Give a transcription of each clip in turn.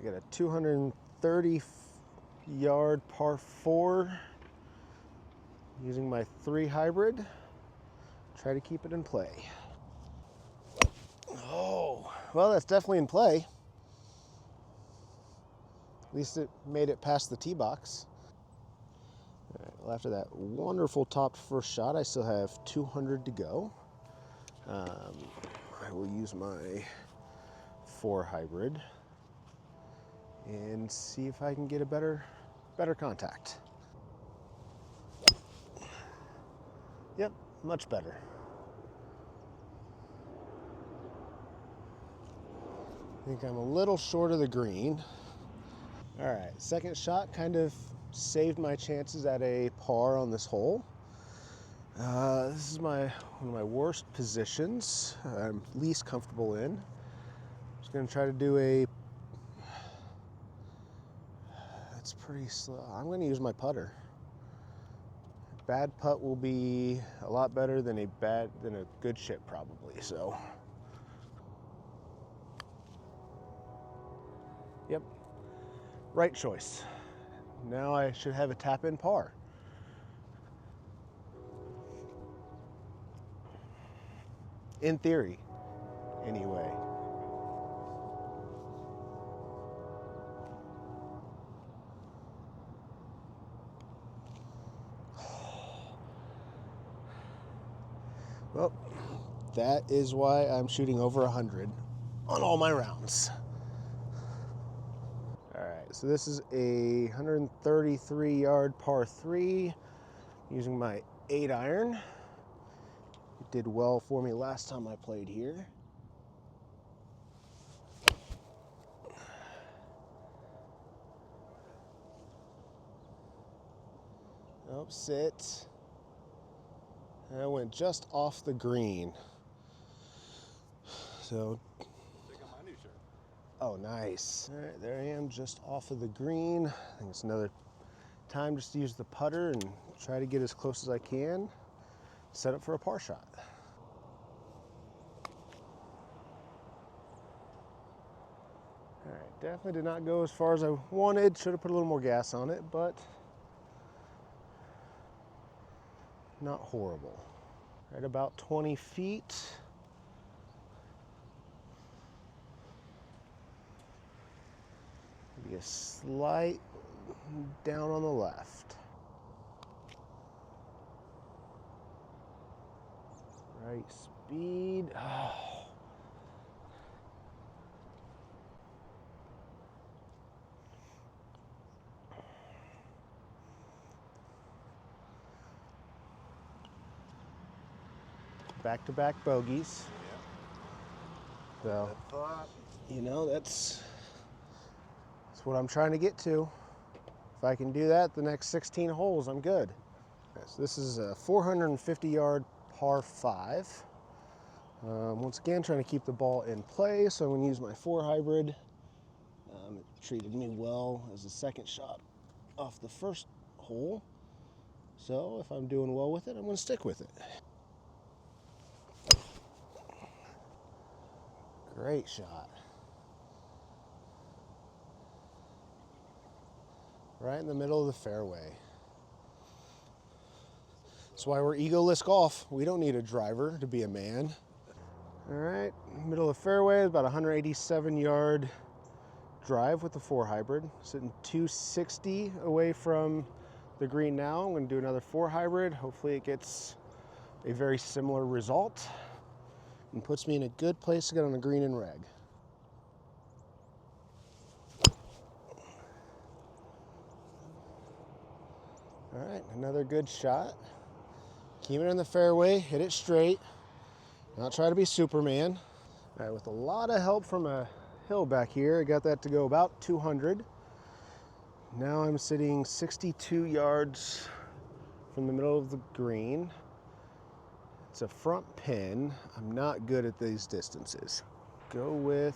I got a 230 yard par 4 using my 3 hybrid. Try to keep it in play. Oh, well, that's definitely in play. At least it made it past the tee box. All right, well, after that wonderful topped first shot, I still have 200 to go. I will use my 4 hybrid and see if I can get a better contact. Yep, much better. I think I'm a little short of the green. All right, second shot kind of saved my chances at a par on this hole. This is one of my worst positions. I'm least comfortable in. Just gonna try to do that's pretty slow. I'm gonna use my putter. Bad putt will be a lot better than a good chip probably, so. Yep, right choice. Now I should have a tap in par. In theory, anyway. Well, that is why I'm shooting over 100 on all my rounds. All right, so this is a 133 yard par 3 using my 8 iron. It did well for me last time I played here. Oh, sit. I went just off the green. So. Oh, nice. All right, there I am just off of the green. I think it's another time just to use the putter and try to get as close as I can. Set up for a par shot. All right, definitely did not go as far as I wanted. Should have put a little more gas on it, but not horrible. Right about 20 feet. Maybe a slight down on the left. Right speed. Oh. Back-to-back bogeys. So, you know, that's what I'm trying to get to. If I can do that the next 16 holes, I'm good. Okay, so this is a 450 yard par 5. Once again, trying to keep the ball in play, so I'm going to use my 4 hybrid. It treated me well as a second shot off the first hole. So if I'm doing well with it, I'm going to stick with it. Great shot. Right in the middle of the fairway. That's why we're egoless golf. We don't need a driver to be a man. All right, middle of the fairway, about 187 yard drive with the 4 hybrid. Sitting 260 away from the green now. I'm going to do another 4 hybrid. Hopefully it gets a very similar result and puts me in a good place to get on the green and reg. All right, another good shot. Keep it in the fairway, hit it straight. Not try to be Superman. All right, with a lot of help from a hill back here, I got that to go about 200. Now I'm sitting 62 yards from the middle of the green. It's a front pin. I'm not good at these distances. Go with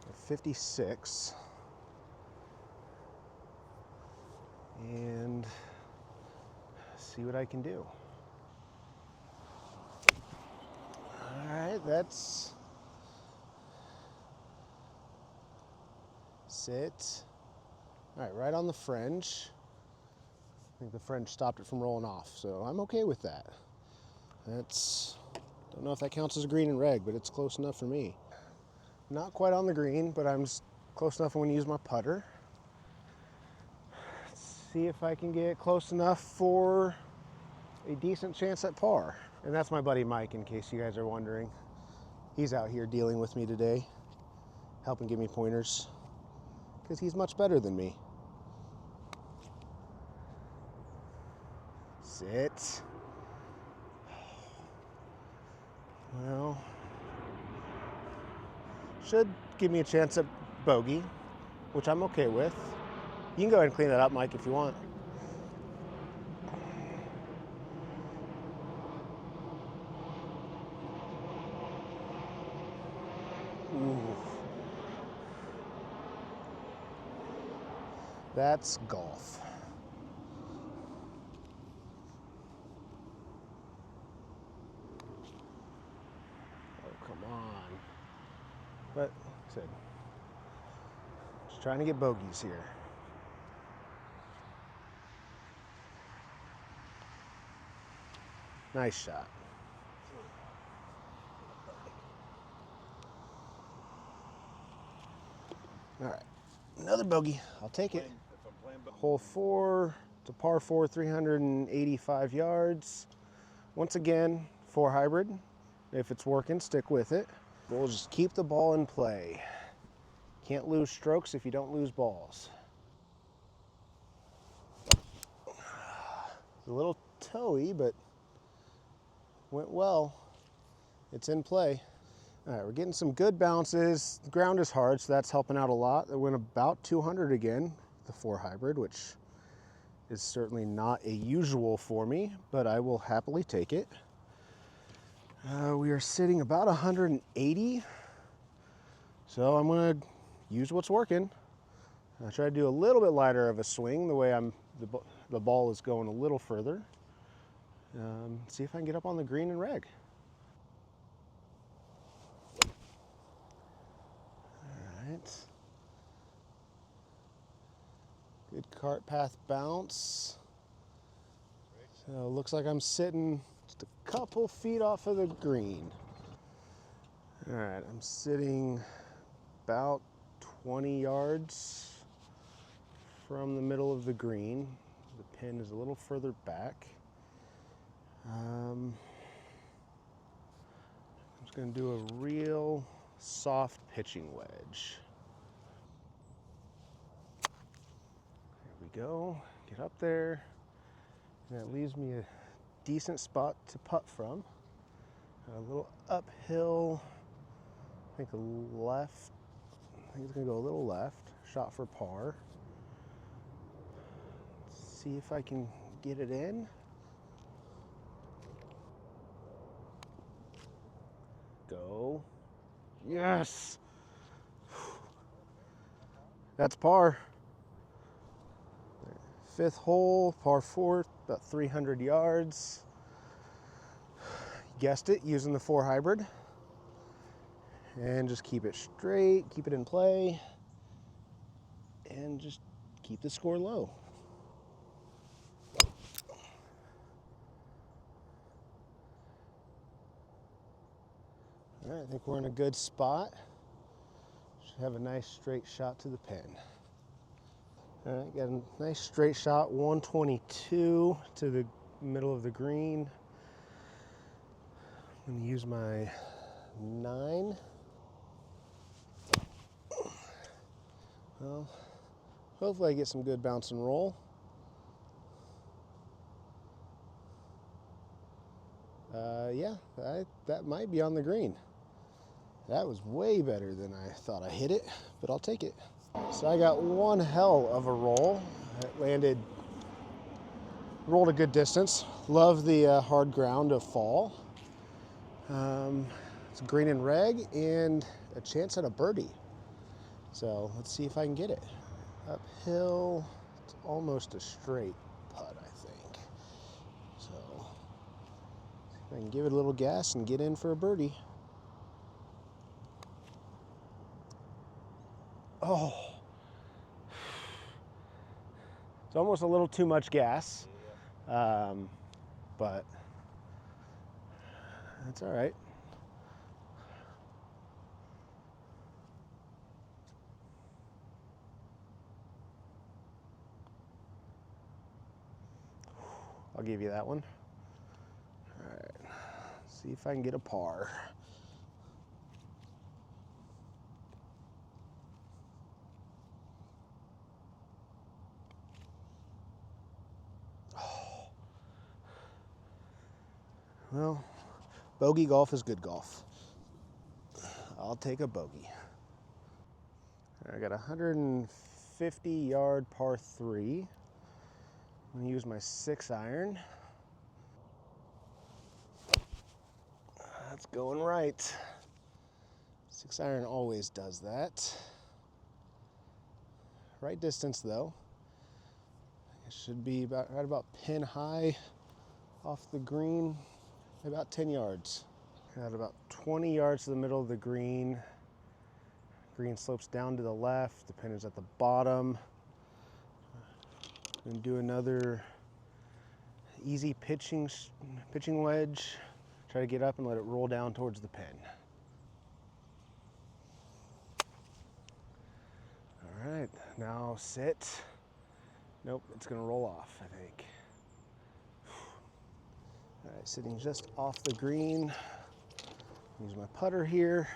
a 56. And see what I can do. All right, that's Sit. All right, right on the fringe. I think the fringe stopped it from rolling off, so I'm okay with that. Don't know if that counts as a green and reg, but it's close enough for me. Not quite on the green, but I'm close enough when I use my putter. Let's see if I can get close enough for a decent chance at par. And that's my buddy Mike, in case you guys are wondering. He's out here dealing with me today, helping give me pointers, because he's much better than me. Sit. Well, should give me a chance at bogey, which I'm okay with. You can go ahead and clean that up, Mike, if you want. Ooh. That's golf. Oh, come on. But, like I said, just trying to get bogeys here. Nice shot. All right, another bogey. I'll take it. Hole 4, it's a par 4, 385 yards. Once again, 4 hybrid. If it's working, stick with it. We'll just keep the ball in play. Can't lose strokes if you don't lose balls. It's a little toey, but went well. It's in play. All right, we're getting some good bounces. The ground is hard, so that's helping out a lot. It went about 200 again, the 4 hybrid, which is certainly not a usual for me, but I will happily take it. We are sitting about 180, so I'm gonna use what's working. I try to do a little bit lighter of a swing, the way the ball is going a little further. See if I can get up on the green and reg. All right. Good cart path bounce. So looks like I'm sitting just a couple feet off of the green. All right, I'm sitting about 20 yards from the middle of the green. The pin is a little further back. I'm just going to do a real soft pitching wedge. There we go. Get up there. And that leaves me a decent spot to putt from. A little uphill, I think a left. I think it's going to go a little left. Shot for par. Let's see if I can get it in. Go. Yes! That's par. 5th hole, par 4, about 300 yards. Guessed it, using the 4 hybrid. And just keep it straight, keep it in play, and just keep the score low. All right, I think we're in a good spot. Should have a nice straight shot to the pin. All right, got a nice straight shot, 122 to the middle of the green. I'm gonna use my 9. Well, hopefully I get some good bounce and roll. Yeah, that might be on the green. That was way better than I thought I hit it, but I'll take it. So I got one hell of a roll. It rolled a good distance. Love the hard ground of fall. It's green and reg and a chance at a birdie. So let's see if I can get it. Uphill, it's almost a straight putt, I think. So see if I can give it a little gas and get in for a birdie. Oh, It's almost a little too much gas, but that's all right. I'll give you that one. All right, see if I can get a par. Well, bogey golf is good golf. I'll take a bogey. I got a 150-yard par 3. I'm gonna use my 6-iron. That's going right. 6-iron always does that. Right distance though. It should be right about pin high off the green, about 10 yards. Got about 20 yards to the middle of the green. Green slopes down to the left. The pin is at the bottom. And do another easy pitching wedge. Try to get up and let it roll down towards the pin. All right, now sit. Nope, it's gonna roll off, I think. All right, sitting just off the green. Use my putter here.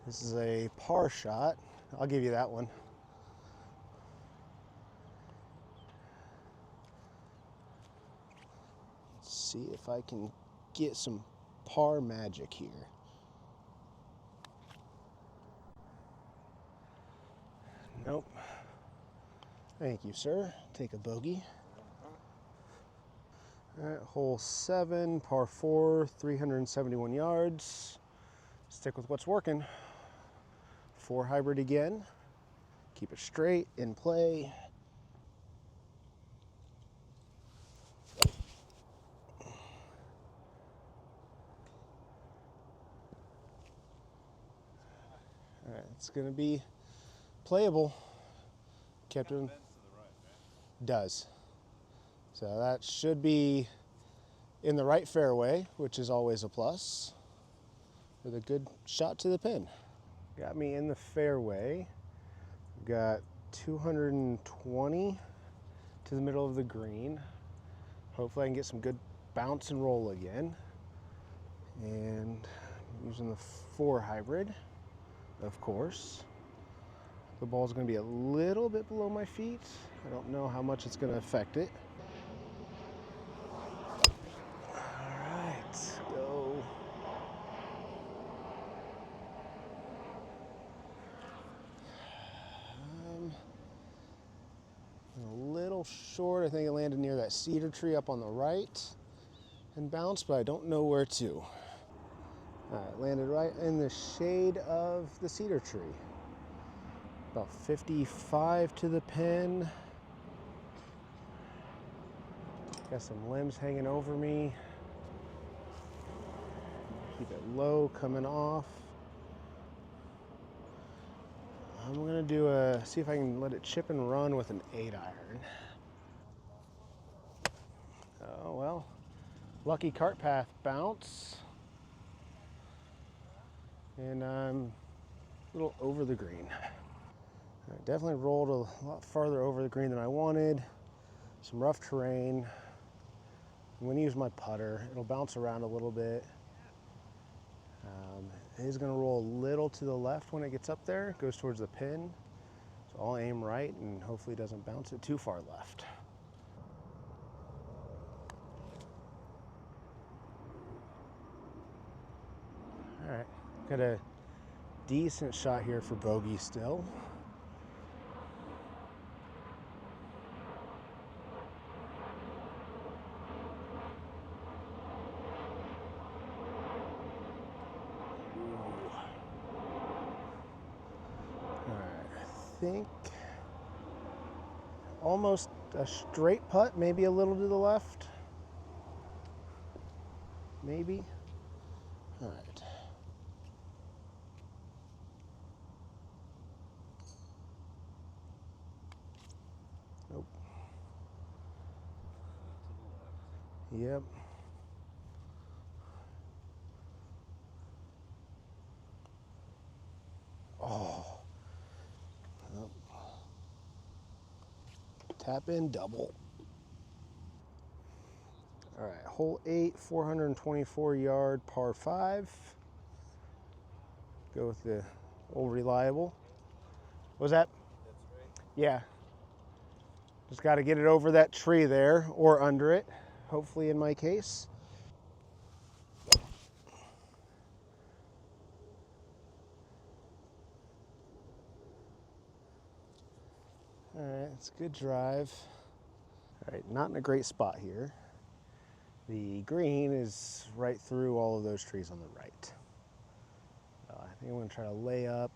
This is a par shot. I'll give you that one. Let's see if I can get some par magic here. Nope. Thank you, sir. Take a bogey. All right, hole 7, par 4, 371 yards. Stick with what's working. 4 hybrid again. Keep it straight, in play. All right, it's gonna be playable. Kept it. Does. So that should be in the right fairway, which is always a plus, with a good shot to the pin. Got me in the fairway. Got 220 to the middle of the green. Hopefully I can get some good bounce and roll again. And using the 4 hybrid, of course. The ball's gonna be a little bit below my feet. I don't know how much it's gonna affect it. All right, go. A little short. I think it landed near that cedar tree up on the right and bounced, but I don't know where to. All right, landed right in the shade of the cedar tree. About 55 to the pin. Got some limbs hanging over me. Keep it low coming off. I'm gonna do see if I can let it chip and run with an 8-iron. Oh well, lucky cart path bounce. And I'm a little over the green. I definitely rolled a lot farther over the green than I wanted. Some rough terrain. I'm going to use my putter. It'll bounce around a little bit. It is going to roll a little to the left when it gets up there. It goes towards the pin. So I'll aim right and hopefully it doesn't bounce it too far left. All right, got a decent shot here for bogey still. I think almost a straight putt, maybe a little to the left. Maybe. All right. Nope. Yep. Oh. Yep. Tap in double. All right, hole 8, 424 yard par 5. Go with the old reliable. What was that? Yeah. Just got to get it over that tree there or under it, hopefully in my case. All right, it's a good drive. All right, not in a great spot here. The green is right through all of those trees on the right. I think I'm going to try to lay up.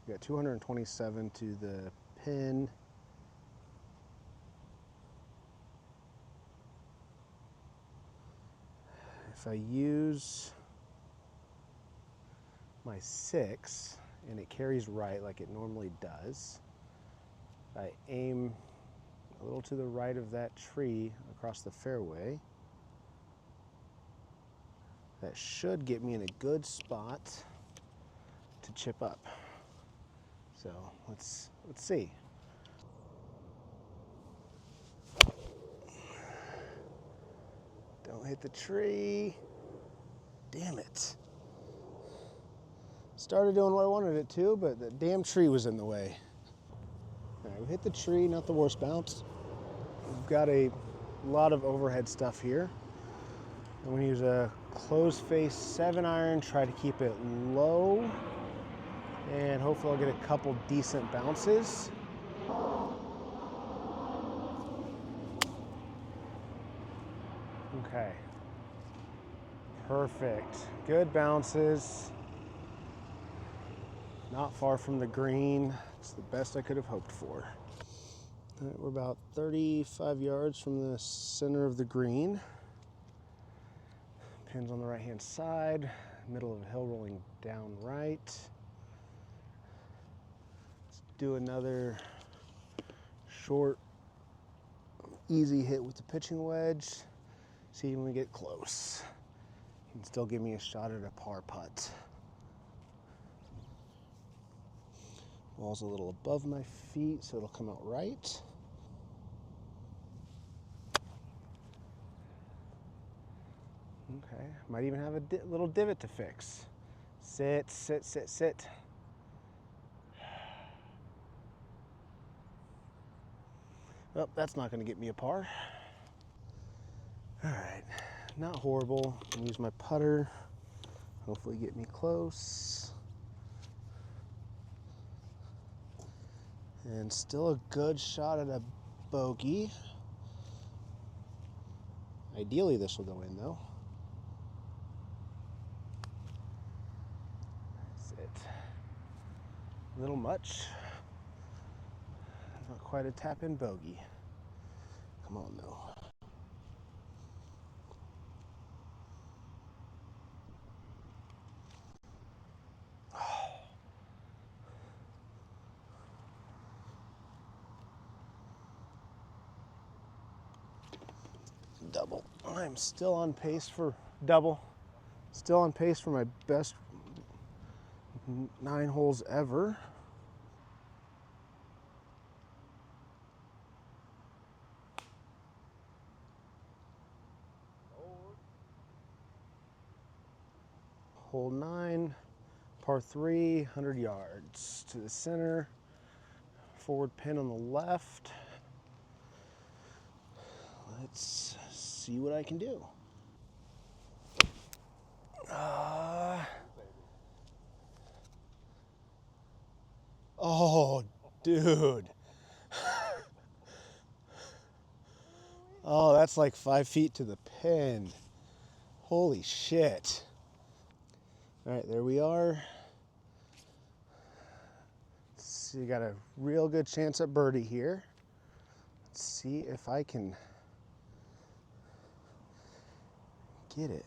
We got 227 to the pin. If I use my 6 and it carries right like it normally does, I aim a little to the right of that tree across the fairway. That should get me in a good spot to chip up. So let's see. Don't hit the tree. Damn it. Started doing what I wanted it to, but the damn tree was in the way. All right, we hit the tree, not the worst bounce. We've got a lot of overhead stuff here. I'm going to use a closed face 7-iron, try to keep it low, and hopefully I'll get a couple decent bounces. Okay. Perfect. Good bounces. Not far from the green. It's the best I could have hoped for. All right, we're about 35 yards from the center of the green. Pins on the right-hand side, middle of the hill rolling down right. Let's do another short, easy hit with the pitching wedge. See when we get close. You can still give me a shot at a par putt. Ball's a little above my feet, so it'll come out right. Okay, might even have a little divot to fix. Sit, sit, sit, sit. Well, that's not gonna get me a par. All right, not horrible. I'll use my putter, hopefully get me close. And still a good shot at a bogey. Ideally, this will go in though. Sit. A little much. Not quite a tap-in bogey. Come on though. Double. I'm still on pace for double. Still on pace for my best 9 holes ever. Hole 9, par 3, 100 yards to the center. Forward pin on the left. Let's see what I can do. Oh, dude. Oh, that's like 5 feet to the pin. Holy shit. All right, there we are. Let's see, got a real good chance at birdie here. Let's see if I can get it.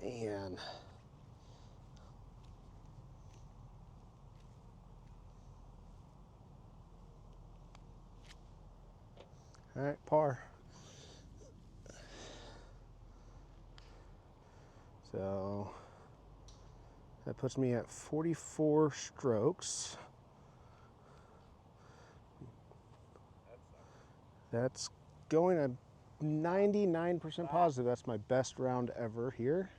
Man. All right, par. So that puts me at 44 strokes. That's going at 99% positive. That's my best round ever here.